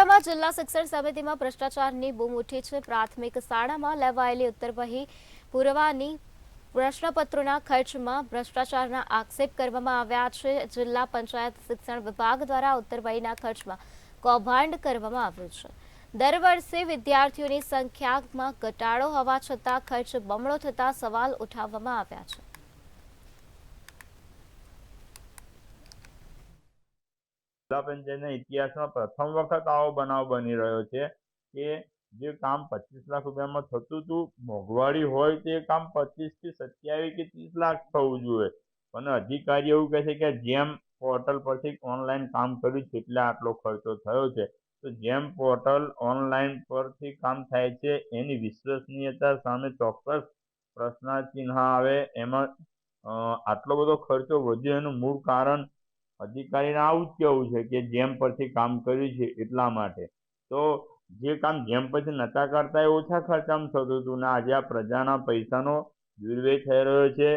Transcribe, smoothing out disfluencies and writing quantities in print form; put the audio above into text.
વડોદરામાં જિલ્લા શિક્ષણ સમિતિમાં ભ્રષ્ટાચારની બૂમ ઉઠી છે। પ્રાથમિક શાળામાં લેવાયેલી ઉત્તરવહી પુરવાની પ્રશ્નપત્રોના ખર્ચમાં ભ્રષ્ટાચારના આક્ષેપ કરવામાં આવ્યા છે। જિલ્લા પંચાયત શિક્ષણ વિભાગ દ્વારા ઉત્તરવહીના ખર્ચમાં કૌભાંડ કરવામાં આવ્યું છે। દર વર્ષે વિદ્યાર્થીઓની સંખ્યામાં ઘટાડો હોવા છતાં ખર્ચ બમણો થતા સવાલ ઉઠાવવામાં આવ્યા છે। જિલ્લા પંચાયતના ઇતિહાસમાં પ્રથમ વખત આવો બનાવ બની રહ્યો છે કે જે કામ 25 લાખ રૂપિયામાં થતું હતું, મોંઘવારી હોય તે કામ 25 થી 27 કે 30 લાખ થવું જોઈએ, પણ અધિકારી એવું કહે છે કે જેમ પોર્ટલ પરથી ઓનલાઈન કામ કર્યું છે એટલે આટલો ખર્ચો થયો છે। તો જેમ પોર્ટલ ઓનલાઈન પરથી કામ થાય છે એની વિશ્વસનીયતા સામે ચોક્કસ પ્રશ્નાર્થ આવે। એમાં આટલો બધો ખર્ચો વધ્યો એનું મૂળ કારણ અધિકારીને આવું જ કહેવું છે કે જેમ પરથી કામ કર્યું છે એટલા માટે। તો જે કામ જેમ પરથી નતા કરતા એ ઓછા ખર્ચામાં થતું હતું ને આજે આ પ્રજાના પૈસાનો દુર્વ્યય થઈ રહ્યો છે।